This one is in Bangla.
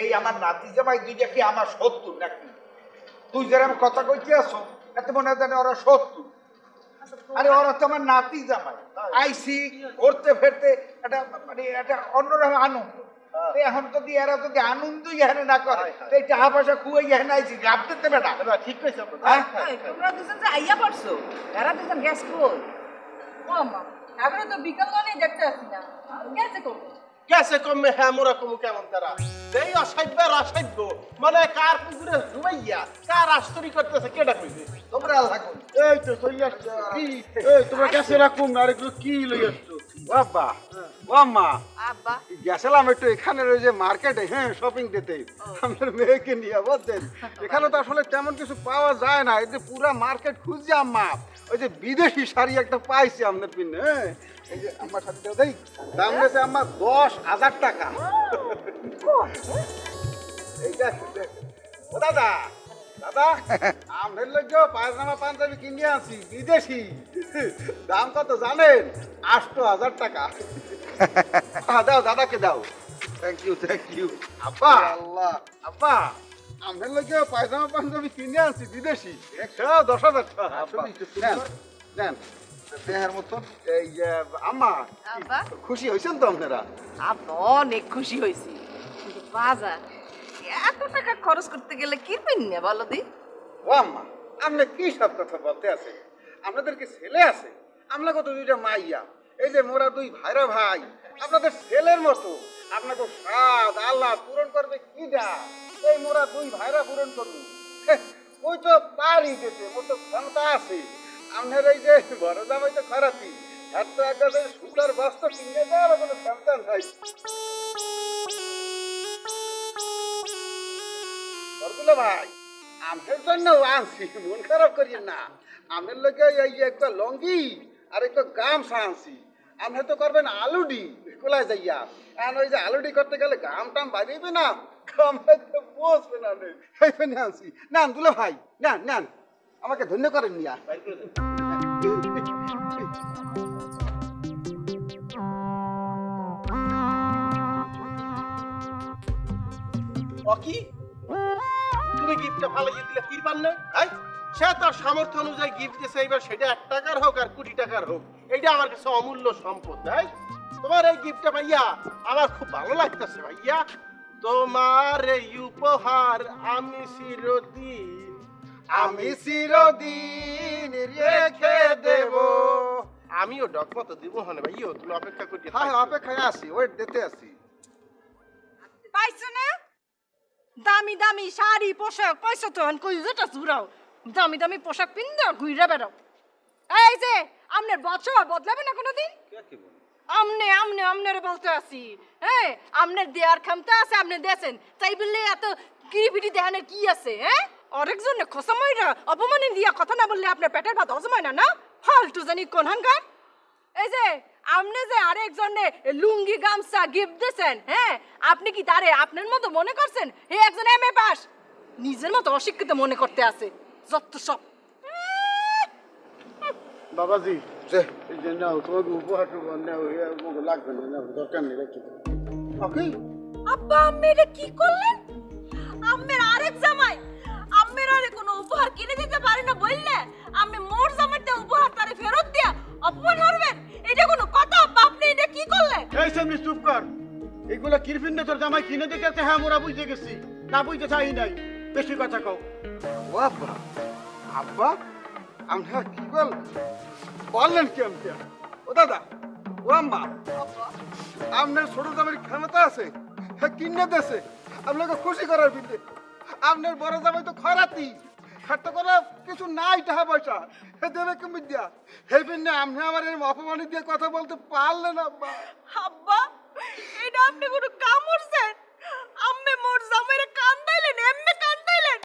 এই আমার নাতি জামাই দুইটা কি আমার শত্রু নাকি? তুই যেরকম কথা কইতে আসো এত মনে জানে ওরা শত্রু। আরে ওরা তো আমার নাতি জামাই, আইসি ঘুরতে ফেরতে একটা মানে একটা অন্যরকম আনন্দ। এখন যদি এরা যদি আনন্দই এখানে না করে এই টাকা পয়সা খুঁয়ে এখানে আইসি গাপ দিতে বেটা। ঠিক কইছো তোমরা দুজন যে আইয়া পড়ছো, এরা দুজন গ্যাস কই? ও মা, আমরা তো বিকাল মানে দেখতে আসি না, গেছে কই? कैसे कम में है मोरा को কেমন তারা দেই অসাইবার অসাইব মানে কার পুকুরে ডুবাইয়া কার আস্তরি করতেছে কেডা কইবে তোমরা লাগো। এই তো চলে আসছে কি এই তোমরা কেসে রাখুম আর এগুলো কি লই আসছো বাবা ও আম্মা আব্বা গেছিলাম একটু এখানে ওই যে মার্কেটে, হ্যাঁ শপিং দিতে আমার মেয়েকে নিয়ে, বুঝছেন এখানে তো আসলে তেমন কিছু পাওয়া যায় না। এই যে পুরা মার্কেট খুঁজছি আম্মা, ওই যে বিদেশি শাড়ি একটা পাইছি আপনার পিনে, হ্যাঁ এই যে আমার শাড়িটা দেই, দাম নিয়েছে আমার 10,000 টাকা। এইটা ও দাদা দাদা আমার লোক পায়জামা পাঞ্জাবি কিনে আনছি বিদেশি, দাম কত জানেন? 8,000 টাকা। দাও দাদাকে দাও। থ্যাংক ইউ আব্বা। আল্লাহ আব্বা আমার লোক পায়জামা পাঞ্জাবি কিনে আনছি বিদেশি 10,000 টাকা। নেন দেহের মতন। এই যে আম্মা আব্বা খুশি হয়েছেন তো আপনারা? আব্বা অনেক খুশি হয়েছি, কিন্তু বাজার এত টাকা খরচ করতে গেলে কিনবেন না বলো দি? ও আম্মা আপনি কি সব কথা বলতে আছে? আপনাদের কি ছেলে আছে? আপনাকে তো দুইটা মাইয়া, এই যে মোরা দুই ভাইরা ভাই, আপনাদের ছেলের মতো আপনাকে স্বাদ আল্লাহ পূরণ করবে কি যা? এই মোরা দুই ভাইরা পূরণ করবে ওই তো পারি যেতে মোর তো ক্ষমতা আছে। আপনার এই যে বড় জামাই তো খারাপই, এত একবারে সুতার বস্ত্র কিনে দেওয়ার কোনো ক্ষমতা নাই। বরদুল্লা ভাই আমার জন্য আনছি, মন খারাপ করিয়েন না। আমার লোকে এই একটা লঙ্গি আর একটা গামছা আনছি, আপনি তো করবেন আলুডি কোলায় যাইয়া। এখন ওই যে আলুডি করতে গেলে গাম টাম বাড়িবে না, বসবে না সেইখানে আনছি। নেন দুলা ভাই নেন নেন, আমাকে ধন্য করেন নিয়া। কি তুমি গিফটটা ফালাইয়ে দিলে কি পারলে? সে তার সামর্থ্য অনুযায়ী গিফট দিয়েছে, এবার সেটা 1 টাকার হোক আর কোটি টাকার হোক, এটা আমার কাছে অমূল্য সম্পদ। তাই তোমার এই গিফটটা ভাইয়া আমার খুব ভালো লাগতেছে ভাইয়া। তোমার এই উপহার আমি চিরদিন রেখে দেব। আমিও ডকমত দিব হনে ভাইয়া, তুমি অপেক্ষা করতে। হ্যাঁ অপেক্ষায় আছি, ওয়েট দিতে আছি। পাইছো না দামি দামি শাড়ি পোশাক পয়সা তো কই যেটা চুরাও, দামি দামি পোশাক পিন্দা ঘুরে বেড়াও। এই যে আমনের বছর বদলাবে না কোনোদিন? আমনে আমনে আমনের বলতে আসি, হ্যাঁ আমনের দেয়ার ক্ষমতা আছে, আপনি দেন তাই বললে এত কিরিপিটি দেহানের কি আছে? হ্যাঁ আরেকজনে খোসাময়রা অপমানে দিয়া কথা না বললে আপনার পেটের ভাত হজম হয় না? না ফালতু জানি কোন হাঙ্গার। এই যে আপনি যে আরেকজনে লুঙ্গি গামছা গিফট দিয়েছেন, হ্যাঁ আপনি কি তারে আপনার মতো মনে করছেন? হে একজন এমএ পাস, নিজের মতো অশিক্ষিত মনে করতে আছে যত সব। বাবাজি এই যে নাও তোমাকে উপহারটা নাও, আমাকে লাগবে না, দরকার নেই রেখে দাও। ওকে আব্বা আম্মি এটা কি করলেন? আম্মের আরেক জামাই আম্মের আরে কোনো উপহার কিনে দিতে পারে না বললে আমি মোর জামাইতে উপহার তারে ফেরত দিয়া অপমান করবেন? এটা কোনো কথা আব্বা? আপনি এটা কি করলেন? এই সামনে চুপ কর। এগুলা কিরফিন তোর জামাই কিনে দিতেছে, হ্যাঁ মোরা বুঝতে গেছি, না বুঝতে চাই নাই, বেশি কথা কও। ও আব্বা আব্বা আমরা কি বললেন কি আমি? ও দাদা ও আম্মা আপনার ছোট জামাইয়ের ক্ষমতা আছে, কিনে দেশে আপনাকে খুশি করার বিদ্যে। আপনার বড় জামাই তো খরাতি, খাট্ট করা কিছু নাই টাকা পয়সা, দেবে কি বিদ্যা? এই বিদ্যা আপনি আমার এরকম অপমানিত দিয়ে কথা বলতে পারলেন আব্বা? আব্বা এটা আপনি কোনো কাম করছেন? আম্মে মোর জামাইর